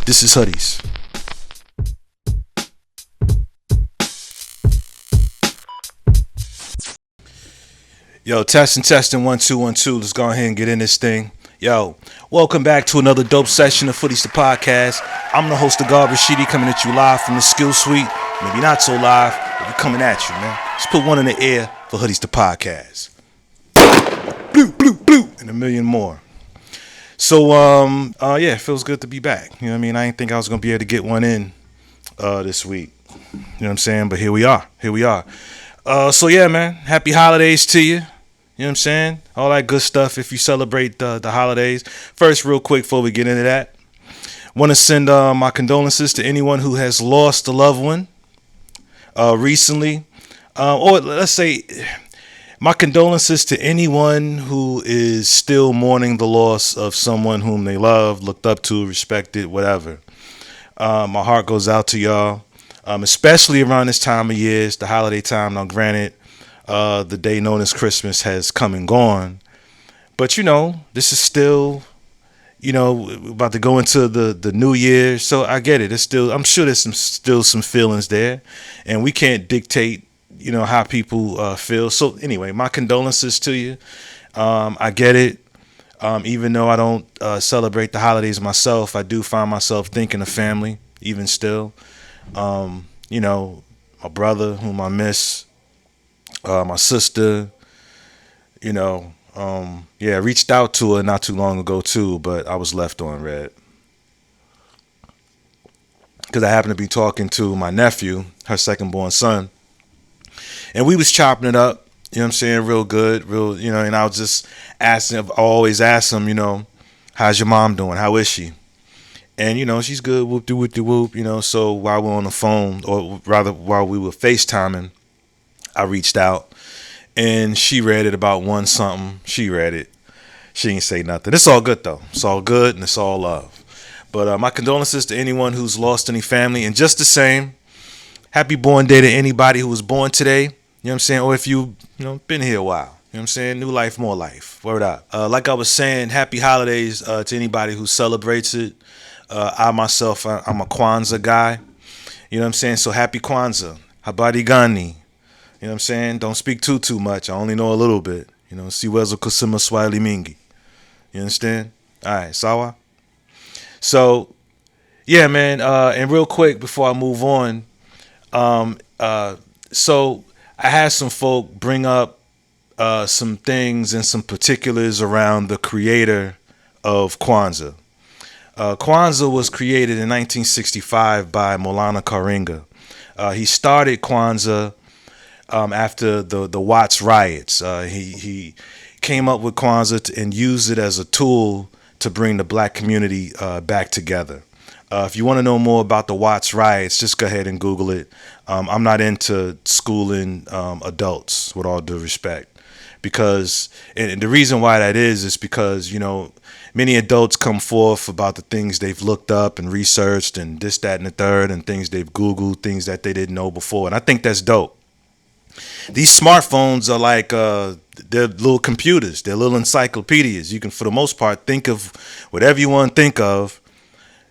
This is Hoodies. Yo, testing 1 2 1 2. Let's go ahead and get in this thing. Yo, welcome back to another dope session of Footies the Podcast. I'm the host of Garb Rashidi, coming at you live from the Skill Suite. Maybe not so live, but we're coming at you, man. Let's put one in the air for Hoodies the Podcast. Blue, blue, blue, and a million more. So, yeah, it feels good to be back. You know what I mean? I didn't think I was gonna be able to get one in this week. You know what I'm saying? But here we are. So yeah, man. Happy holidays to you. You know what I'm saying? All that good stuff if you celebrate the holidays. First, real quick before we get into that, want to send my condolences to anyone who has lost a loved one recently. Or let's say my condolences to anyone who is still mourning the loss of someone whom they loved, looked up to, respected, whatever. My heart goes out to y'all, especially around this time of year. It's the holiday time. Now, granted, the day known as Christmas has come and gone, but you know, this is still, you know, about to go into the new year. So I get it. It's still, I'm sure there's still some feelings there, and we can't dictate, you know, how people feel. So anyway, my condolences to you. I get it. Even though I don't celebrate the holidays myself, I do find myself thinking of family, even still. You know, my brother whom I miss, my sister, you know, yeah, I reached out to her not too long ago too, but I was left on red. Because I happened to be talking to my nephew, her second born son, and we was chopping it up, you know what I'm saying, real good, real, you know, and I was just asking, I always ask him, you know, how's your mom doing? How is she? And, you know, she's good, whoop-de-whoop-de-whoop, you know, so while we're on the phone, or rather while we were FaceTiming, I reached out, and she read it about one something. She read it. She didn't say nothing. It's all good, though. It's all good, and it's all love. But my condolences to anyone who's lost any family. And just the same, happy born day to anybody who was born today. You know what I'm saying? Or if you know, been here a while. You know what I'm saying? New life, more life. Word up. Like I was saying, happy holidays to anybody who celebrates it. I myself, I'm a Kwanzaa guy. You know what I'm saying? So happy Kwanzaa. Habari gani. You know what I'm saying? Don't speak too much. I only know a little bit. You know, siwezo kusema swahili mingi. You understand? All right, sawa? So, yeah, man. And real quick before I move on, so I had some folk bring up some things and some particulars around the creator of Kwanzaa. Kwanzaa was created in 1965 by Maulana Karinga. He started Kwanzaa after the Watts riots. He came up with Kwanzaa and used it as a tool to bring the black community back together. If you want to know more about the Watts riots, just go ahead and Google it. I'm not into schooling adults, with all due respect, because, and the reason why that is because, you know, many adults come forth about the things they've looked up and researched and this, that, and the third, and things they've Googled, things that they didn't know before. And I think that's dope. These smartphones are like, they're little computers. They're little encyclopedias. You can, for the most part, think of whatever you want to think of,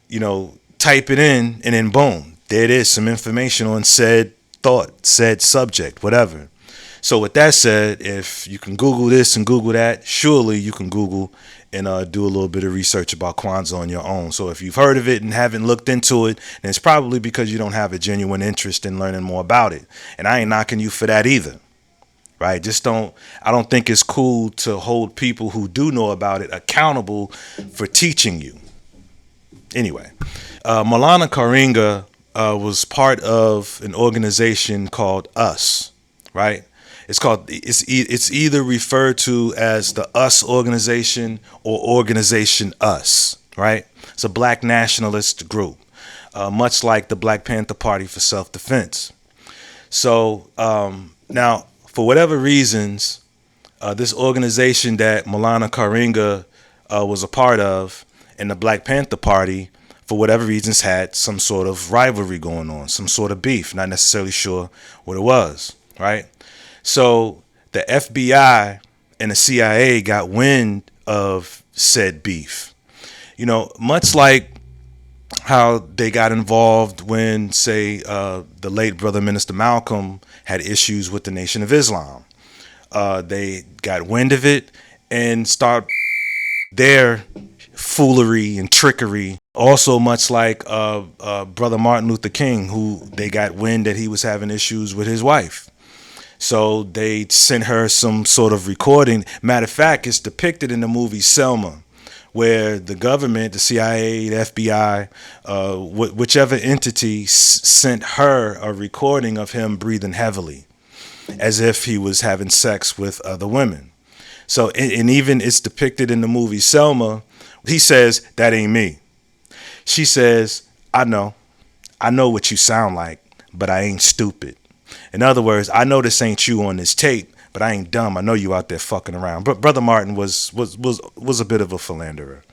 you know, type it in, and then boom, there it is, some information on said thought, said subject, whatever. So with that said, if you can Google this and Google that, surely you can Google and do a little bit of research about Kwanzaa on your own. So if you've heard of it and haven't looked into it, then it's probably because you don't have a genuine interest in learning more about it. And I ain't knocking you for that either, right? I don't think it's cool to hold people who do know about it accountable for teaching you. Anyway, Maulana Karinga was part of an organization called US, right? It's either referred to as the US organization or Organization US, right? It's a black nationalist group, much like the Black Panther Party for self-defense. So now, for whatever reasons, this organization that Maulana Karinga was a part of, and the Black Panther Party, for whatever reasons, had some sort of rivalry going on, some sort of beef. Not necessarily sure what it was, right? So the FBI and the CIA got wind of said beef. You know, much like how they got involved when, say, the late brother Minister Malcolm had issues with the Nation of Islam. They got wind of it and start their foolery and trickery. Also, much like brother Martin Luther King, who they got wind that he was having issues with his wife. So they sent her some sort of recording. Matter of fact, it's depicted in the movie Selma, where the government, the CIA, the FBI, whichever entity sent her a recording of him breathing heavily, as if he was having sex with other women. So, and even it's depicted in the movie Selma. He says, "That ain't me." She says, I know what you sound like, but I ain't stupid." In other words, I know this ain't you on this tape, but I ain't dumb. I know you out there fucking around. But Brother Martin was a bit of a philanderer.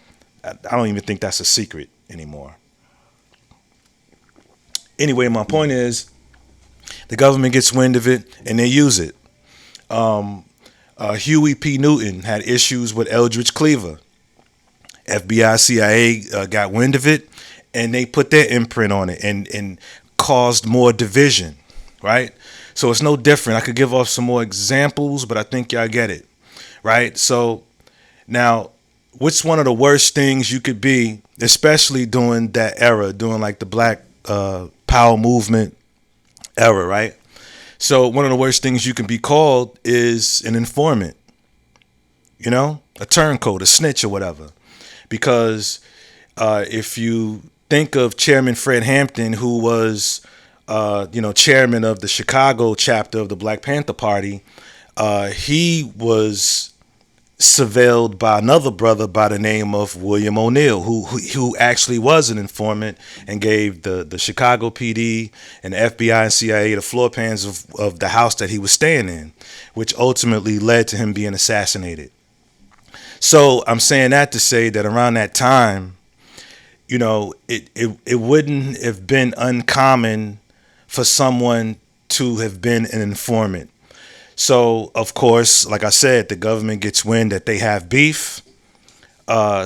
I don't even think that's a secret anymore. Anyway, my point is, the government gets wind of it and they use it. Huey P. Newton had issues with Eldridge Cleaver. FBI, CIA got wind of it, and they put their imprint on it and caused more division, right? So it's no different. I could give off some more examples, but I think y'all get it, right? So now, what's one of the worst things you could be, especially during that era, during like the Black Power movement era, right? So one of the worst things you can be called is an informant, a turncoat, a snitch or whatever. Because if you think of Chairman Fred Hampton, who was, chairman of the Chicago chapter of the Black Panther Party, he was surveilled by another brother by the name of William O'Neill, who actually was an informant and gave the Chicago PD and the FBI and CIA the floor plans of the house that he was staying in, which ultimately led to him being assassinated. So I'm saying that to say that around that time, it wouldn't have been uncommon for someone to have been an informant. So, of course, like I said, the government gets wind that they have beef,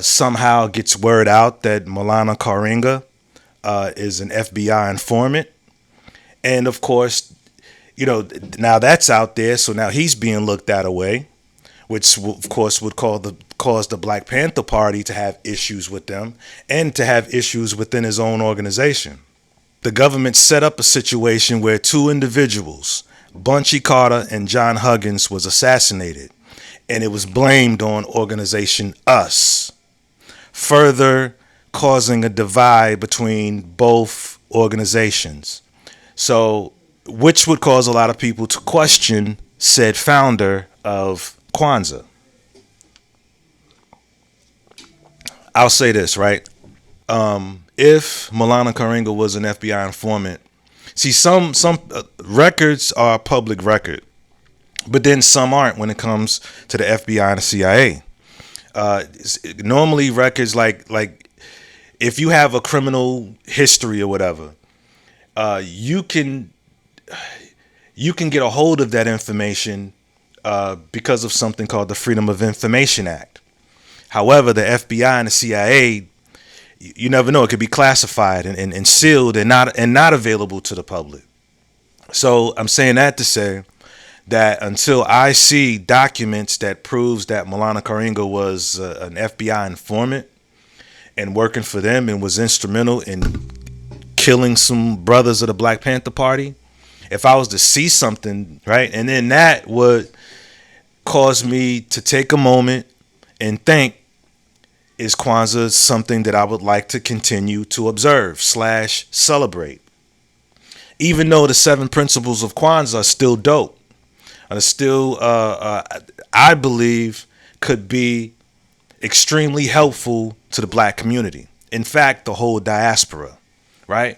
somehow gets word out that Maulana Karenga is an FBI informant. And, of course, now that's out there, so now he's being looked at away, which, of course, would cause the Black Panther Party to have issues with them and to have issues within his own organization. The government set up a situation where two individuals, Bunchy Carter and John Huggins, was assassinated, and it was blamed on Organization US, further causing a divide between both organizations. So, which would cause a lot of people to question said founder of Kwanzaa. I'll say this, right? If Maulana Karenga was an FBI informant, see, some records are public record, but then some aren't when it comes to the FBI and the CIA. Normally, records like if you have a criminal history or whatever, you can get a hold of that information because of something called the Freedom of Information Act. However, the FBI and the CIA, you never know. It could be classified and sealed and not available to the public. So I'm saying that to say that until I see documents that proves that Maulana Karenga was an FBI informant and working for them and was instrumental in killing some brothers of the Black Panther Party, if I was to see something, right, and then that would cause me to take a moment and think, is Kwanzaa something that I would like to continue to observe / celebrate? Even though the 7 principles of Kwanzaa are still dope, are still, I believe, could be extremely helpful to the Black community. In fact, the whole diaspora, right?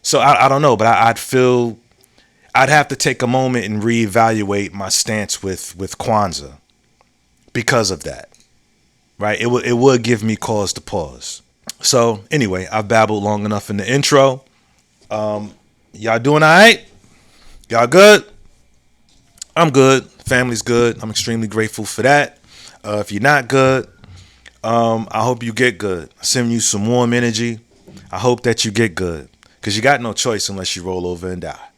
So I don't know, but I'd feel I'd have to take a moment and reevaluate my stance with Kwanzaa because of that. Right, it would give me cause to pause. So anyway, I've babbled long enough in the intro. Y'all doing all right? Y'all good? I'm good. Family's good. I'm extremely grateful for that. If you're not good, I hope you get good. I send you some warm energy. I hope that you get good, because you got no choice unless you roll over and die.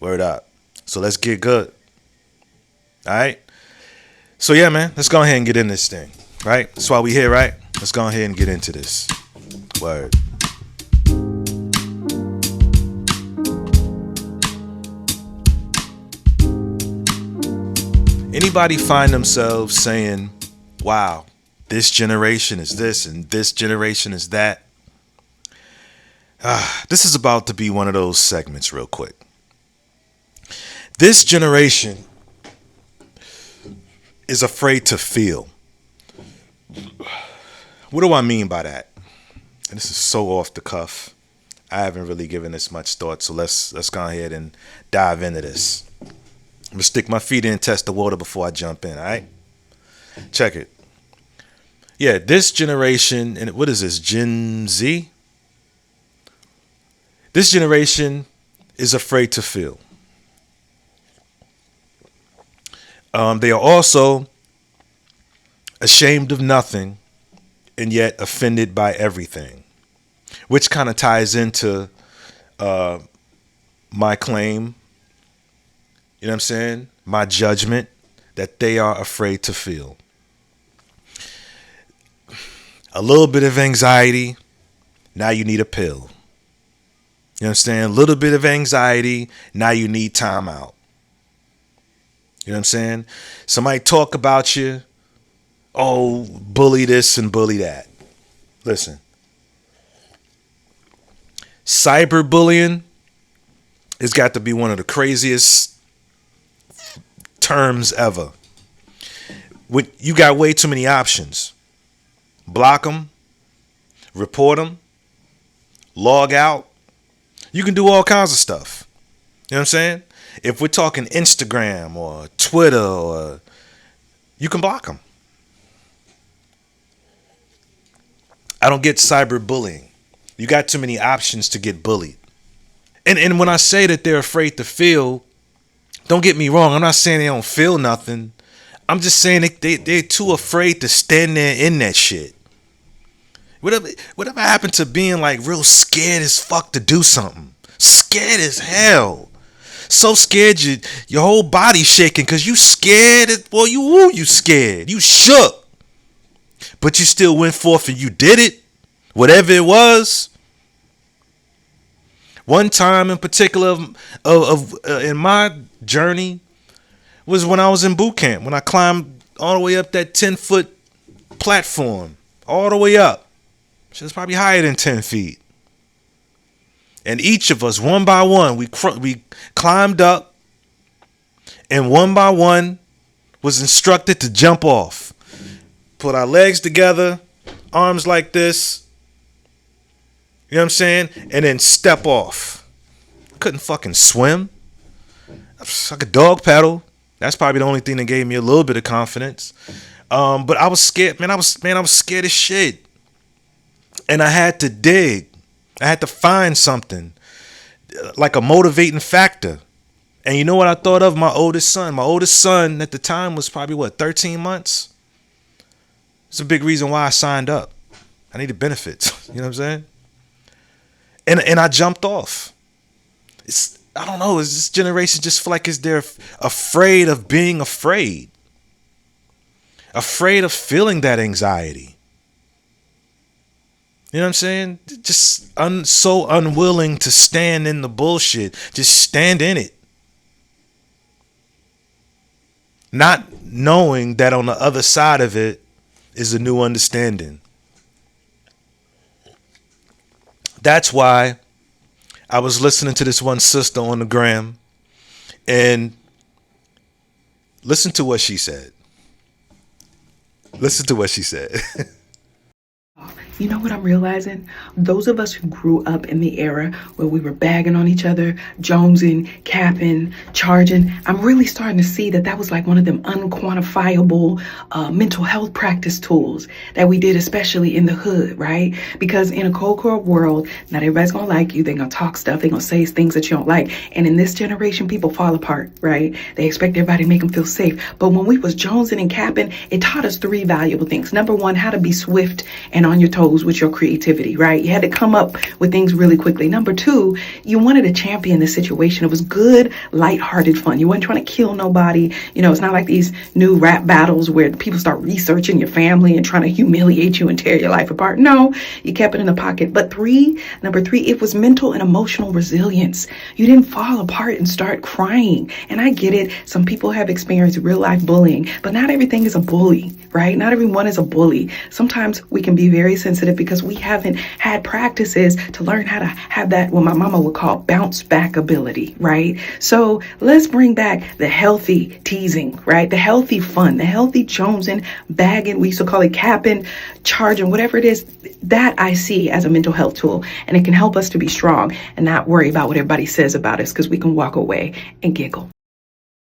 Word up. So let's get good. All right. So yeah, man, let's go ahead and get in this thing. Right. That's why we here, right? Let's go ahead and get into this. Word. Anybody find themselves saying, wow, this generation is this and this generation is that? This is about to be one of those segments real quick. This generation is afraid to feel. What do I mean by that? And this is so off the cuff. I haven't really given this much thought, so let's go ahead and dive into this. I'm going to stick my feet in and test the water before I jump in, all right? Check it. Yeah, this generation, and what is this, Gen Z? This generation is afraid to feel. They are also ashamed of nothing and yet offended by everything, which kind of ties into my claim, you know what I'm saying? My judgment that they are afraid to feel. A little bit of anxiety, now you need a pill. You know what I'm saying? A little bit of anxiety, now you need time out. You know what I'm saying? Somebody talk about you, oh, bully this and bully that. Listen, cyberbullying has got to be one of the craziest terms ever. You got way too many options. Block them, report them, log out. You can do all kinds of stuff. You know what I'm saying? If we're talking Instagram or Twitter, or you can block them. I don't get cyberbullying. You got too many options to get bullied. And when I say that they're afraid to feel, don't get me wrong. I'm not saying they don't feel nothing. I'm just saying they're too afraid to stand there in that shit. Whatever happened to being like real scared as fuck to do something? Scared as hell. So scared your whole body shaking because you scared. Well, you scared. You shook. But you still went forth and you did it. Whatever it was. One time in particular in my journey was when I was in boot camp. When I climbed all the way up that 10-foot platform. All the way up. Which is probably higher than 10 feet. And each of us, one by one, we climbed up. And one by one was instructed to jump off. Put our legs together. Arms like this. You know what I'm saying? And then step off. Couldn't fucking swim. I could dog paddle. That's probably the only thing that gave me a little bit of confidence. But I was scared, man. I was scared as shit. And I had to dig. I had to find something like a motivating factor. And you know what I thought of? My oldest son. My oldest son at the time was probably 13 months. It's a big reason why I signed up. I needed benefits. You know what I'm saying? And I jumped off. I don't know. Is this generation just feel like they're afraid of being afraid? Afraid of feeling that anxiety. You know what I'm saying? Just so unwilling to stand in the bullshit. Just stand in it. Not knowing that on the other side of it is a new understanding. That's why I was listening to this one sister on the gram and listen to what she said. Listen to what she said. You know what I'm realizing? Those of us who grew up in the era where we were bagging on each other, jonesing, capping, charging, I'm really starting to see that was like one of them unquantifiable mental health practice tools that we did, especially in the hood, right? Because in a cold core world, not everybody's gonna like you. They're gonna talk stuff. They're gonna say things that you don't like. And in this generation, people fall apart, right? They expect everybody to make them feel safe. But when we was jonesing and capping, it taught us 3 valuable things. Number 1, how to be swift and on your toes goes with your creativity, right? You had to come up with things really quickly. Number two, you wanted to champion the situation. It was good, lighthearted fun. You weren't trying to kill nobody. It's not like these new rap battles where people start researching your family and trying to humiliate you and tear your life apart. No, you kept it in the pocket. But number three, it was mental and emotional resilience. You didn't fall apart and start crying. And I get it. Some people have experienced real life bullying, but not everything is a bully, right? Not everyone is a bully. Sometimes we can be very sensitive because we haven't had practices to learn how to have that, what my mama would call bounce back ability, right? So let's bring back the healthy teasing, right? The healthy fun, the healthy jonesing, bagging, we used to call it capping, charging, whatever it is. That I see as a mental health tool, and it can help us to be strong and not worry about what everybody says about us, because we can walk away and giggle.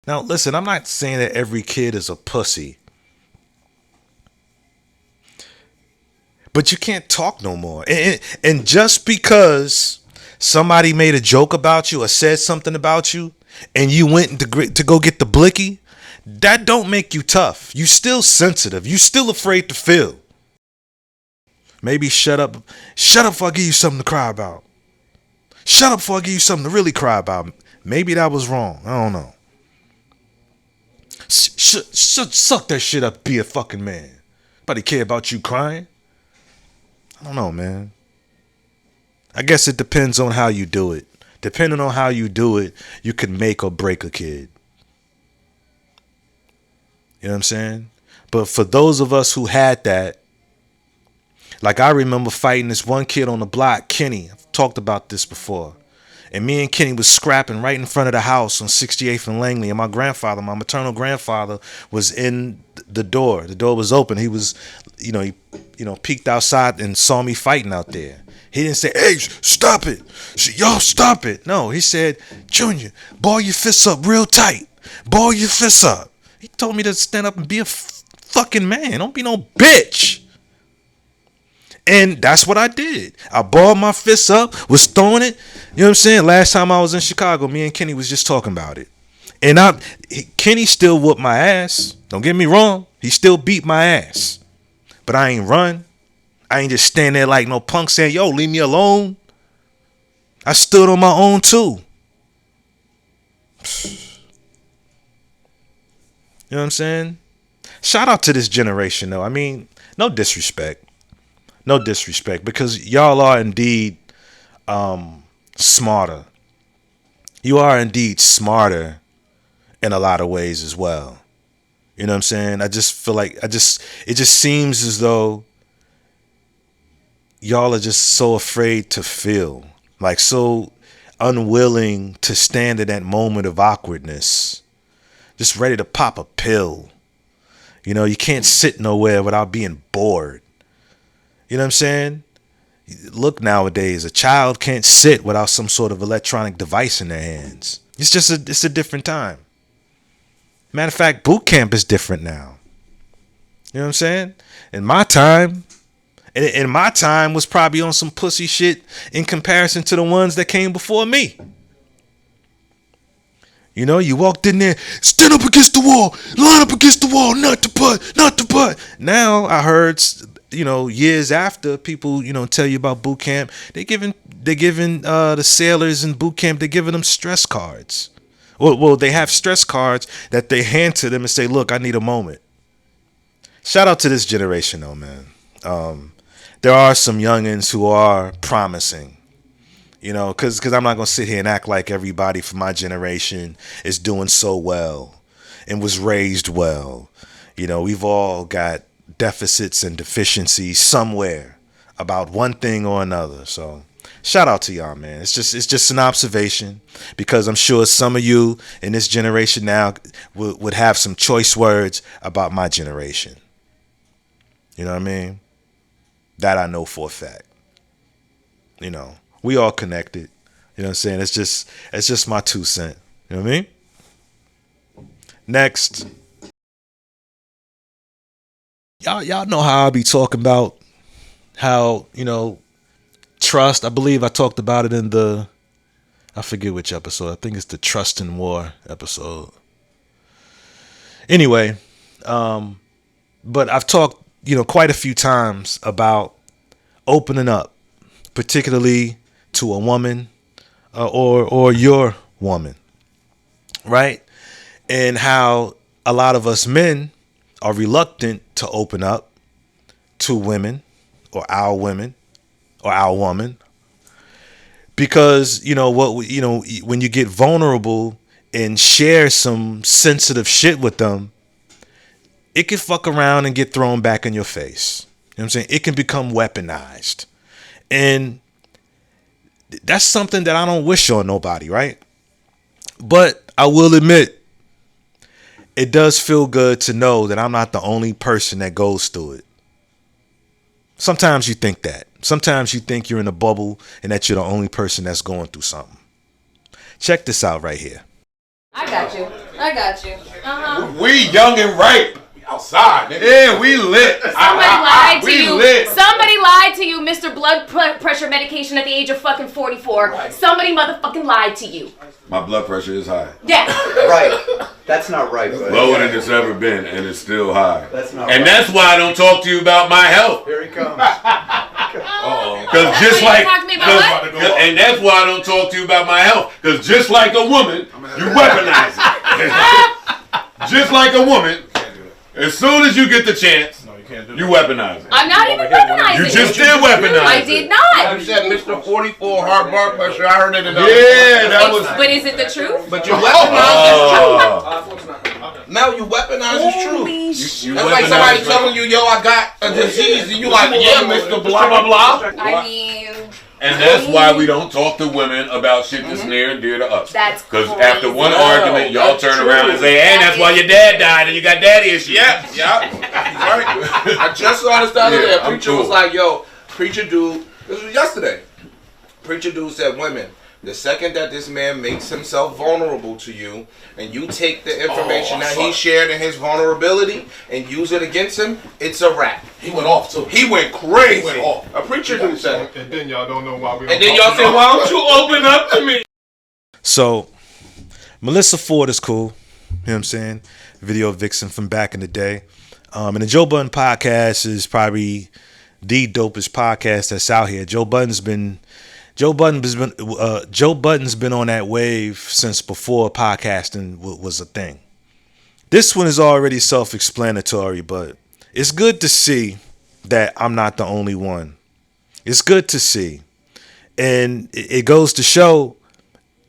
Now, listen, I'm not saying that every kid is a pussy, but you can't talk no more. And just because somebody made a joke about you or said something about you and you went to go get the blicky, that don't make you tough. You still sensitive. You still afraid to feel. Maybe shut up. Shut up before I give you something to cry about. Shut up before I give you something to really cry about. Maybe that was wrong. I don't know. Suck that shit up, be a fucking man. Nobody care about you crying. I don't know, man. I guess it depends on how you do it. Depending on how you do it, you can make or break a kid. You know what I'm saying? But for those of us who had that, like I remember fighting this one kid on the block, Kenny. I've talked about this before. And me and Kenny was scrapping right in front of the house on 68th and Langley. And my maternal grandfather, was in the door. The door was open. He was, he peeked outside and saw me fighting out there. He didn't say, "Hey, stop it. Y'all stop it." No, he said, "Junior, ball your fists up real tight. Ball your fists up." He told me to stand up and be a fucking man. Don't be no bitch. And that's what I did. I balled my fists up, was throwing it. You know what I'm saying? Last time I was in Chicago, me and Kenny was just talking about it. And Kenny still whooped my ass. Don't get me wrong. He still beat my ass. But I ain't run. I ain't just stand there like no punk saying, "Yo, leave me alone." I stood on my own too. You know what I'm saying? Shout out to this generation though. I mean, no disrespect. No disrespect, because y'all are indeed smarter. You are indeed smarter in a lot of ways as well. You know what I'm saying? I just feel like it just seems as though y'all are just so afraid to feel, like so unwilling to stand in that moment of awkwardness, just ready to pop a pill. You can't sit nowhere without being bored. You know what I'm saying? Look, nowadays, a child can't sit without some sort of electronic device in their hands. It's a different time. Matter of fact, boot camp is different now. You know what I'm saying? In my time was probably on some pussy shit in comparison to the ones that came before me. You walked in there, stand up against the wall, line up against the wall, not to putt. Now I heard, years after, people, tell you about boot camp, they're giving the sailors in boot camp, they're giving them stress cards. Well, they have stress cards that they hand to them and say, "Look, I need a moment." Shout out to this generation though, man. There are some youngins who are promising. Because I'm not going to sit here and act like everybody from my generation is doing so well and was raised well. We've all got deficits and deficiencies somewhere about one thing or another. So shout out to y'all, man. It's just an observation, because I'm sure some of you in this generation now would have some choice words about my generation. You know what I mean? That I know for a fact. We all connected. You know what I'm saying? It's just my 2 cents. You know what I mean? Next. Y'all know how I be talking about how, trust. I believe I talked about it in I forget which episode. I think it's the Trust and War episode. Anyway, but I've talked, quite a few times about opening up, particularly to a woman or your woman, right? And how a lot of us men are reluctant to open up to women or our women or our woman because when you get vulnerable and share some sensitive shit with them, it can fuck around and get thrown back in your face. You know what I'm saying? It can become weaponized. And that's something that I don't wish on nobody, right? But I will admit, it does feel good to know that I'm not the only person that goes through it. Sometimes you think that. Sometimes you think you're in a bubble and that you're the only person that's going through something. Check this out right here. I got you. We young and ripe. Outside, nigga. Yeah, we lit. Somebody lied to you. Lit. Somebody lied to you, Mr. Blood Pressure Medication at the age of fucking 44. Right. Somebody motherfucking lied to you. My blood pressure is high. Yeah. Right. That's not right, bro. Lower than it's ever been, and it's still high. That's not and right. That's why I don't talk to you about my health. Here he comes. Because just like, and that's why I don't talk to you about my health. Because just like a woman, you weaponize it. Just like a woman, as soon as you get the chance, you weaponize it. I'm not even weaponizing it. You just did weaponize it. I did not. You said Mr. 44 heart blood pressure. I heard it in that was. But is it the truth? But you weaponize it's true. Mel, you weaponize it's true. That's like somebody telling you, yo, I got a disease, and you like, yeah, Mr. Blah, blah, blah. I mean... And that's why we don't talk to women about shit that's near and dear to us. That's because after one argument, y'all turn around and say, "Hey, that's why your dad died, and you got daddy issues." Yeah. Right. I just saw this the other day. Preacher was like, "Yo, preacher dude." This was yesterday. Preacher dude said, "Women, the second that this man makes himself vulnerable to you, and you take the information that he shared in his vulnerability and use it against him, it's a wrap." He went off too. He went crazy. He went off. A preacher dude said it. And then y'all don't know why we don't. And then y'all say, "Why don't you open up to me?" So, melissaford is cool. You know what I'm saying? Video vixen from back in the day. And the Joe Budden podcast is probably the dopest podcast that's out here. Joe Budden's been on that wave since before podcasting was a thing. This one is already self-explanatory, but it's good to see that I'm not the only one. It's good to see. And it goes to show,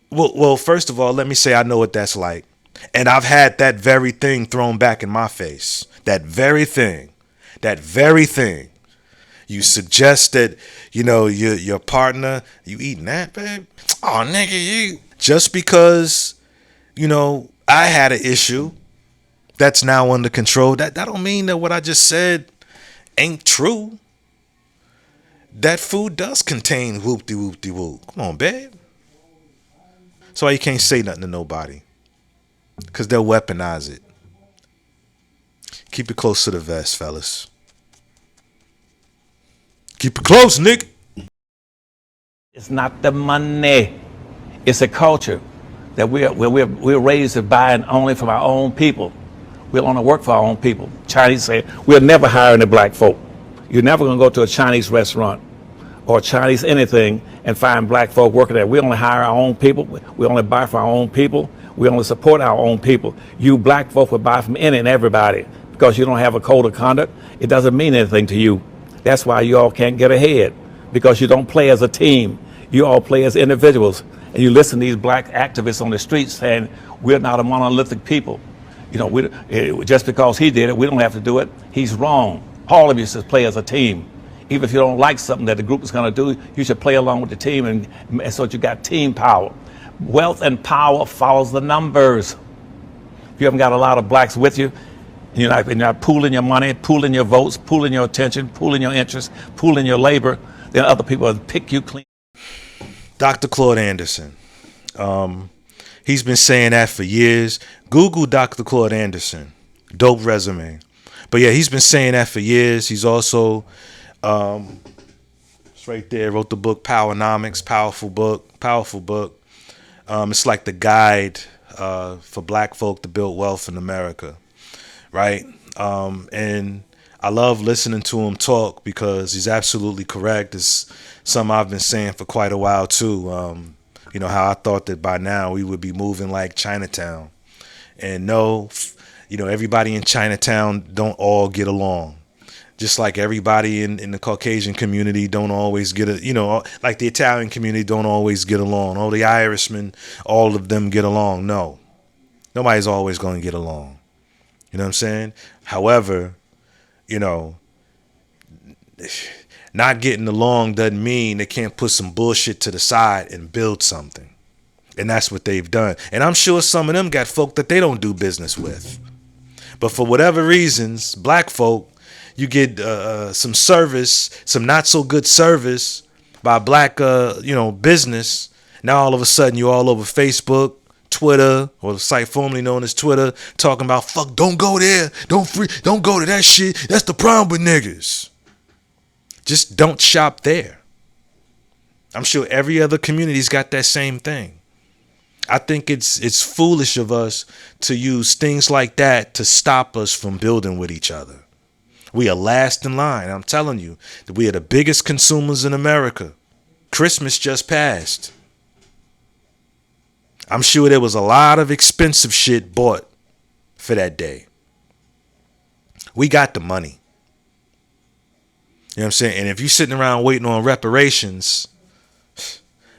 well, first of all, let me say I know what that's like. And I've had that very thing thrown back in my face. That very thing. You suggest that, your partner, you eating that, babe? Oh, nigga, you. Just because, I had an issue that's now under control, that don't mean that what I just said ain't true. That food does contain whoop-de-whoop-de-whoop. Come on, babe. That's why you can't say nothing to nobody. Because they'll weaponize it. Keep it close to the vest, fellas. Keep it close, Nick. It's not the money. It's a culture that we're raised to buy and only from our own people. We want to work for our own people. Chinese say, we'll never hire any black folk. You're never going to go to a Chinese restaurant or Chinese anything and find black folk working there. We only hire our own people. We only buy for our own people. We only support our own people. You black folk will buy from any and everybody because you don't have a code of conduct. It doesn't mean anything to you. That's why you all can't get ahead, because you don't play as a team. You all play as individuals. And you listen to these black activists on the streets saying, we're not a monolithic people. Just because he did it, we don't have to do it. He's wrong. All of you should play as a team. Even if you don't like something that the group is going to do, you should play along with the team, and so that you got team power. Wealth and power follows the numbers. If you haven't got a lot of blacks with you, you're not pooling your money, pooling your votes, pooling your attention, pooling your interests, pooling your labor, then other people will pick you clean. Dr. Claude Anderson. He's been saying that for years. Google Dr. Claude Anderson. Dope resume. But yeah, he's been saying that for years. He's also, it's right there, wrote the book Powernomics, powerful book. It's like the guide for black folk to build wealth in America. Right. And I love listening to him talk because he's absolutely correct. It's something I've been saying for quite a while too. How I thought that by now we would be moving like Chinatown. And no, everybody in Chinatown don't all get along. Just like everybody in the Caucasian community don't always get like the Italian community don't always get along. All the Irishmen, all of them get along. No, nobody's always going to get along. You know what I'm saying? However, not getting along doesn't mean they can't put some bullshit to the side and build something. And that's what they've done. And I'm sure some of them got folk that they don't do business with. But for whatever reasons, black folk, you get some service, some not so good service by black, business. Now all of a sudden you're all over Facebook, Twitter, or the site formerly known as Twitter, talking about fuck, don't go there, don't go to that shit. That's the problem with niggas. Just don't shop there. I'm sure every other community's got that same thing. I think it's foolish of us to use things like that to stop us from building with each other. We are last in line. I'm telling you that we are the biggest consumers in America. Christmas just passed. I'm sure there was a lot of expensive shit bought for that day. We got the money. You know what I'm saying? And if you're sitting around waiting on reparations,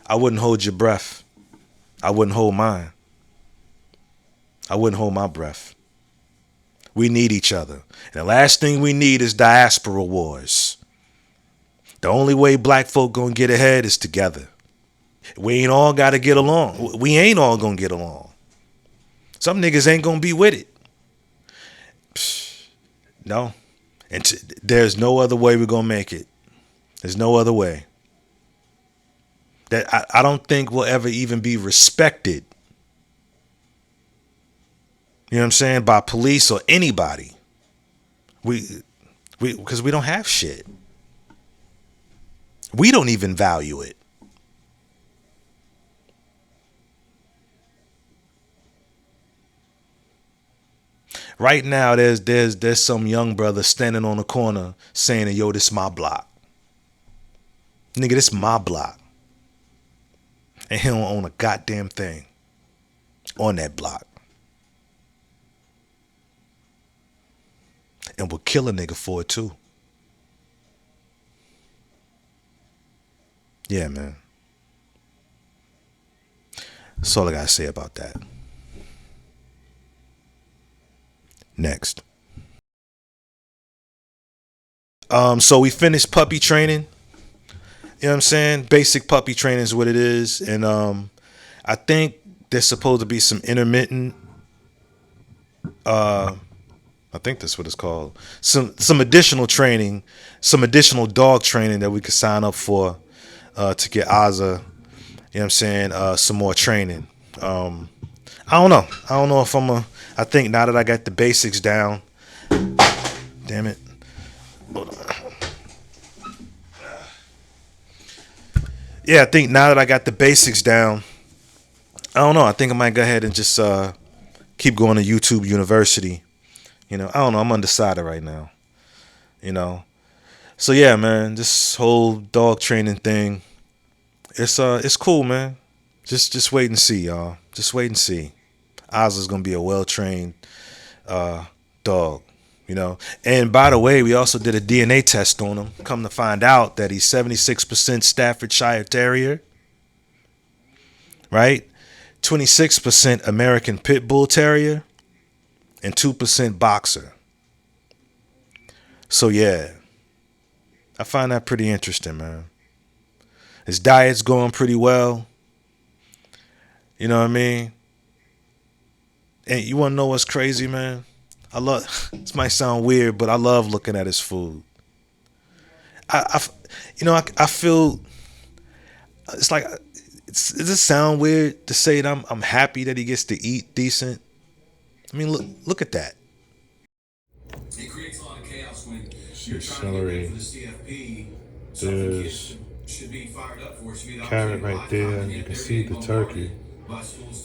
I wouldn't hold your breath. I wouldn't hold mine. I wouldn't hold my breath. We need each other. And the last thing we need is diaspora wars. The only way black folk gonna get ahead is together. We ain't all gotta get along. We ain't all gonna get along. Some niggas ain't gonna be with it. No. And there's no other way we're gonna make it. There's no other way. That I don't think will ever even be respected. You know what I'm saying? By police or anybody. Because we don't have shit. We don't even value it. Right now, there's some young brother standing on the corner saying, yo, this my block. Nigga, this my block. And he don't own a goddamn thing on that block. And we'll kill a nigga for it too. Yeah, man. That's all I gotta say about that. Next. So we finished puppy training. You know what I'm saying? Basic puppy training is what it is. And I think there's supposed to be some intermittent I think that's what it's called. Some additional training, some additional dog training that we could sign up for to get Azza, you know what I'm saying, some more training. I don't know. I don't know if I think now that I got the basics down, damn it. Hold on. Yeah, I think now that I got the basics down, I don't know. I think I might go ahead and just keep going to YouTube University. I don't know. I'm undecided right now. So yeah, man, this whole dog training thing, it's cool, man. Just wait and see, y'all. Just wait and see. Ozza's gonna be a well-trained dog, And by the way, we also did a DNA test on him. Come to find out that he's 76% Staffordshire Terrier, right? 26% American Pit Bull Terrier, and 2% boxer. So yeah, I find that pretty interesting, man. His diet's going pretty well. You know what I mean? And you want to know what's crazy, man? This might sound weird, but I love looking at his food. I feel it's like, does it sound weird to say that I'm happy that he gets to eat decent? I mean, look at that. It creates a lot of chaos when you're trying to get ready for the CFP. There's should be fired up for. carrot right there. You can see the turkey.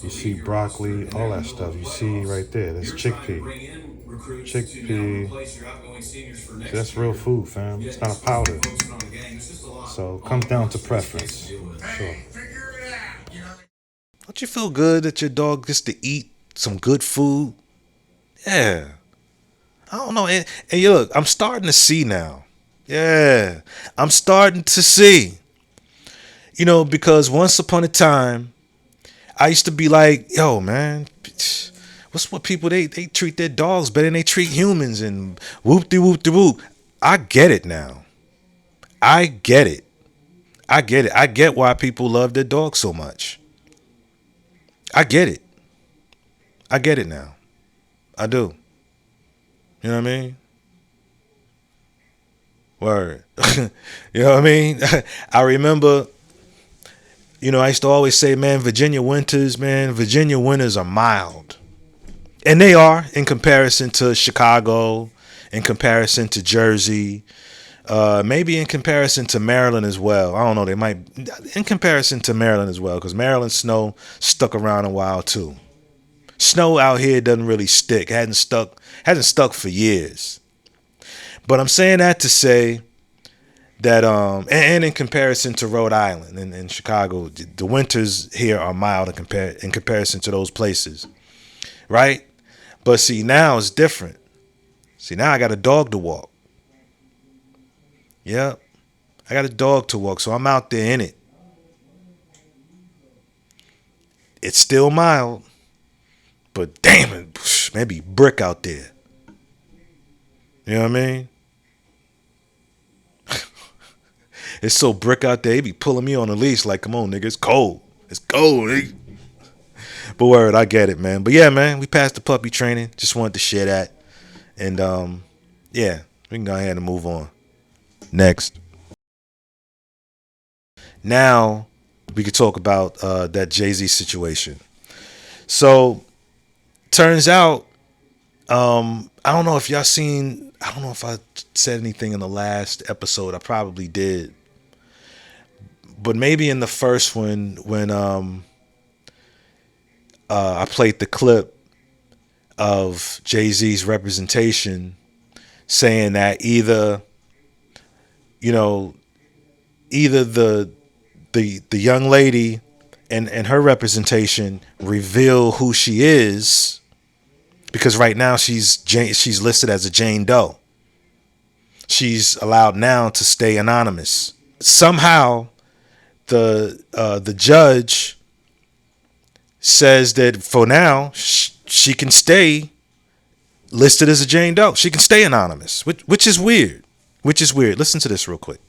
You see broccoli, all that stuff. You see right there. That's chickpea. recruits chickpea. to now replace your outgoing seniors for next That's year. real food, fam. It's not a powder. Focusing on the game. It's just a lot So it all comes at down once to for these kids preference. deal with. Sure. Don't you feel good that your dog gets to eat some good food? Yeah. I don't know. And you look, I'm starting to see now. Yeah. I'm starting to see. You know, because once upon a time, I used to be like, yo, man, what's what people, they treat their dogs better than they treat humans and whoop-de-whoop-de-whoop. I get it now. I get it. I get it. I get why people love their dogs so much. I get it. I get it now. I do. You know what I mean? Word. You know what I mean? I remember, you know, I used to always say, man, Virginia winters are mild. And they are in comparison to Chicago, in comparison to Jersey, maybe in comparison to Maryland as well. I don't know. They might, in comparison to Maryland as well, because Maryland snow stuck around a while too. Snow out here doesn't really stick. Hasn't stuck for years. But I'm saying that to say that, and in comparison to Rhode Island and Chicago, the winters here are mild in comparison to those places, right? But see, now it's different. See, now I got a dog to walk. Yep. I got a dog to walk, so I'm out there in it. It's still mild, but damn it, maybe brick out there. You know what I mean? It's so brick out there, he be pulling me on the leash like, come on, nigga, it's cold. It's cold, nigga. But word, I get it, man. But yeah, man, we passed the puppy training. Just wanted to share that. And yeah, we can go ahead and move on. Next. Now we could talk about that Jay-Z situation. So turns out, I don't know if y'all seen, I don't know if I said anything in the last episode. I probably did. But maybe in the first one when I played the clip of Jay-Z's representation saying that either the young lady and her representation reveal who she is, because right now she's listed as a Jane Doe. She's allowed now to stay anonymous. Somehow the judge says that for now she can stay listed as a Jane Doe. She can stay anonymous, which is weird. Listen to this real quick.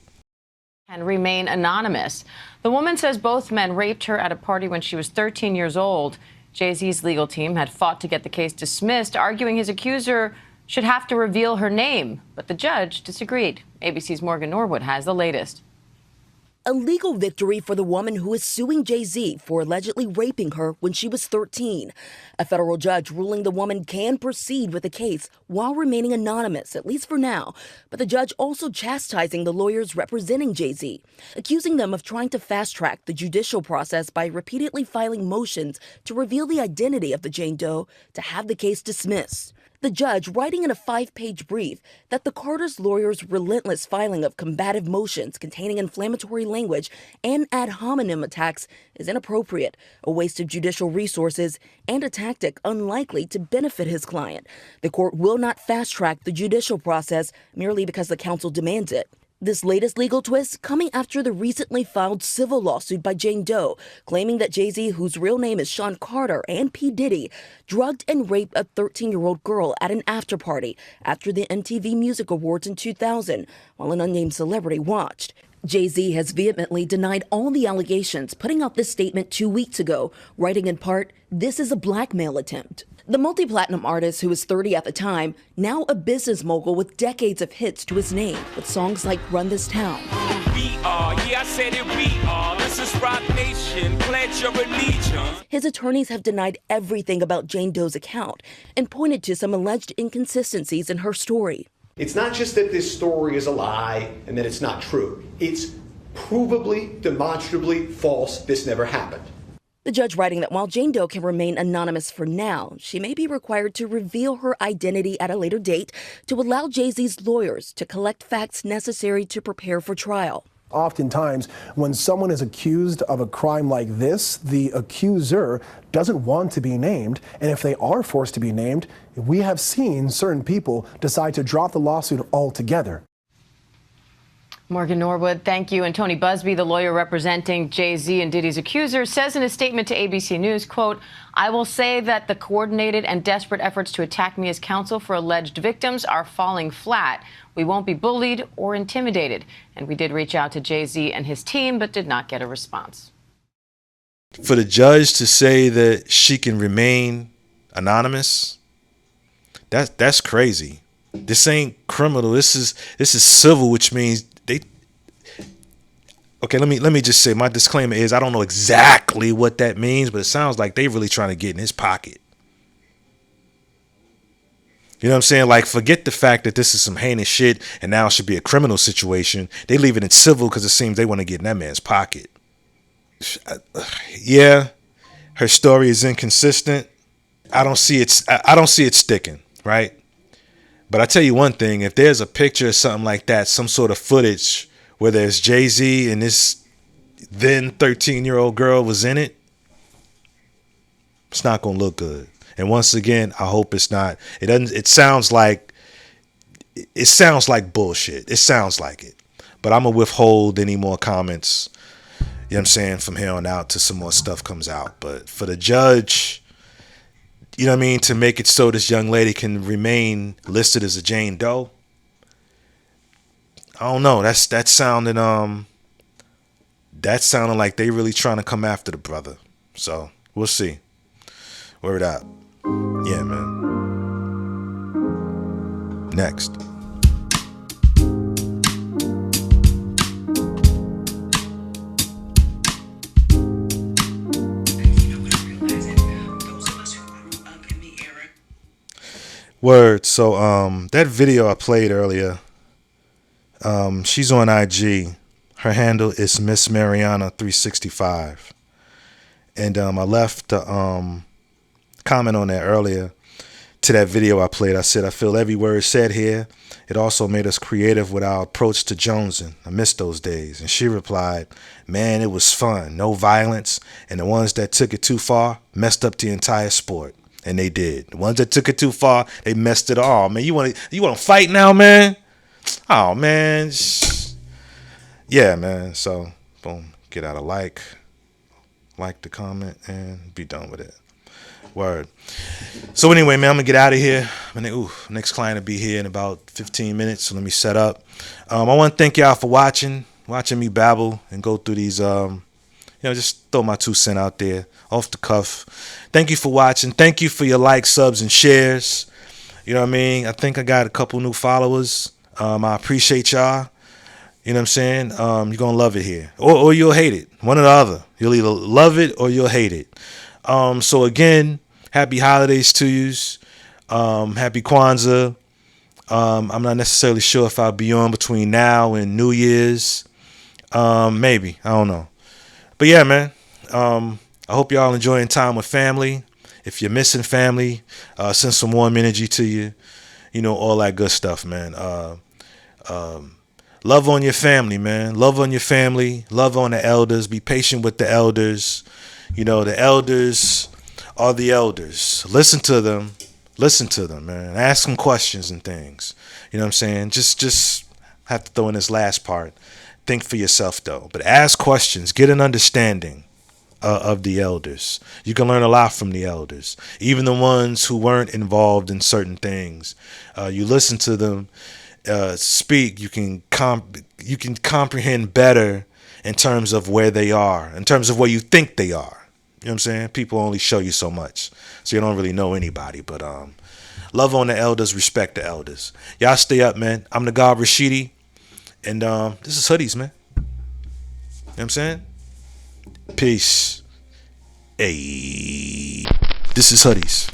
And remain anonymous. The woman says both men raped her at a party when she was 13 years old. Jay-Z's legal team had fought to get the case dismissed, arguing his accuser should have to reveal her name. But the judge disagreed. ABC's Morgan Norwood has the latest. A legal victory for the woman who is suing Jay-Z for allegedly raping her when she was 13. A federal judge ruling the woman can proceed with the case while remaining anonymous, at least for now. But the judge also chastising the lawyers representing Jay-Z, accusing them of trying to fast-track the judicial process by repeatedly filing motions to reveal the identity of the Jane Doe to have the case dismissed. The judge writing in a 5-page brief that the Carter's lawyers' relentless filing of combative motions containing inflammatory language and ad hominem attacks is inappropriate, a waste of judicial resources, and a tactic unlikely to benefit his client. The court will not fast-track the judicial process merely because the counsel demands it. This latest legal twist coming after the recently filed civil lawsuit by Jane Doe, claiming that Jay-Z, whose real name is Sean Carter, and P. Diddy, drugged and raped a 13-year-old girl at an after-party after the MTV Music Awards in 2000, while an unnamed celebrity watched. Jay-Z has vehemently denied all the allegations, putting out this statement 2 weeks ago, writing in part, "This is a blackmail attempt." The multi-platinum artist, who was 30 at the time, now a business mogul with decades of hits to his name, with songs like Run This Town. We are, yeah, I said it, we are. This is Rock Nation, pledge your allegiance. His attorneys have denied everything about Jane Doe's account and pointed to some alleged inconsistencies in her story. It's not just that this story is a lie and that it's not true. It's provably, demonstrably false. This never happened. The judge writing that while Jane Doe can remain anonymous for now, she may be required to reveal her identity at a later date to allow Jay-Z's lawyers to collect facts necessary to prepare for trial. Oftentimes, when someone is accused of a crime like this, the accuser doesn't want to be named, and if they are forced to be named, we have seen certain people decide to drop the lawsuit altogether. Morgan Norwood, thank you. And Tony Busby, the lawyer representing Jay-Z and Diddy's accuser, says in a statement to ABC News, quote, "I will say that the coordinated and desperate efforts to attack me as counsel for alleged victims are falling flat. We won't be bullied or intimidated." And we did reach out to Jay-Z and his team, but did not get a response. For the judge to say that she can remain anonymous, that's crazy. This ain't criminal. This is civil, which means okay, let me just say my disclaimer is I don't know exactly what that means, but it sounds like they really trying to get in his pocket. You know what I'm saying? Like, forget the fact that this is some heinous shit and now it should be a criminal situation. They leave it in civil because it seems they want to get in that man's pocket. Yeah, her story is inconsistent. I don't see it sticking, right? But I tell you one thing, if there's a picture or something like that, some sort of footage where there's Jay-Z and this then 13-year-old girl was in it, it's not going to look good. And once again, I hope it's not. It sounds like bullshit. It sounds like it. But I'm going to withhold any more comments, you know what I'm saying, from here on out till some more stuff comes out. But for the judge, you know what I mean, to make it so this young lady can remain listed as a Jane Doe, I don't know. That's sounding like they really trying to come after the brother. So we'll see. Word out. Yeah, man. Next. Word. So that video I played earlier, she's on IG. Her handle is Miss Mariana 365. And I left a comment on that earlier to that video I played. I said, I feel every word said here. It also made us creative with our approach to jonesing. I miss those days. And she replied, man, it was fun. No violence. And the ones that took it too far messed up the entire sport. And they did. The ones that took it too far, they messed it all. Man, you want to fight now, man? Oh, man. Yeah, man. So, boom. Get out a like the comment, and be done with it. Word. So anyway, man, I'm gonna get out of here. Next client will be here in about 15 minutes. So let me set up. I want to thank y'all for watching me babble and go through these. Just throw my 2 cents out there off the cuff. Thank you for watching. Thank you for your likes, subs, and shares. You know what I mean? I think I got a couple new followers. I appreciate y'all. You know what I'm saying? You're gonna love it here, or you'll hate it. One or the other. You'll either love it or you'll hate it. So again, happy holidays to yous. Happy Kwanzaa. I'm not necessarily sure if I'll be on between now and New Year's. Maybe. I don't know. But yeah, man. I hope y'all enjoying time with family. If you're missing family, send some warm energy to you. You know, all that good stuff, man. Love on your family, man. Love on your family. Love on the elders. Be patient with the elders. You know, the elders are the elders. Listen to them. Listen to them, man. Ask them questions and things. You know what I'm saying? Just have to throw in this last part. Think for yourself, though. But ask questions. Get an understanding of the elders. You can learn a lot from the elders. Even the ones who weren't involved in certain things. You listen to them speak. You can comprehend better in terms of where they are, in terms of where you think they are. You know what I'm saying? People only show you so much, so you don't really know anybody. But love on the elders, respect the elders. Y'all stay up, man. I'm the God Rashidi, and this is Hoodies, man. You know what I'm saying? Peace. Hey, this is Hoodies.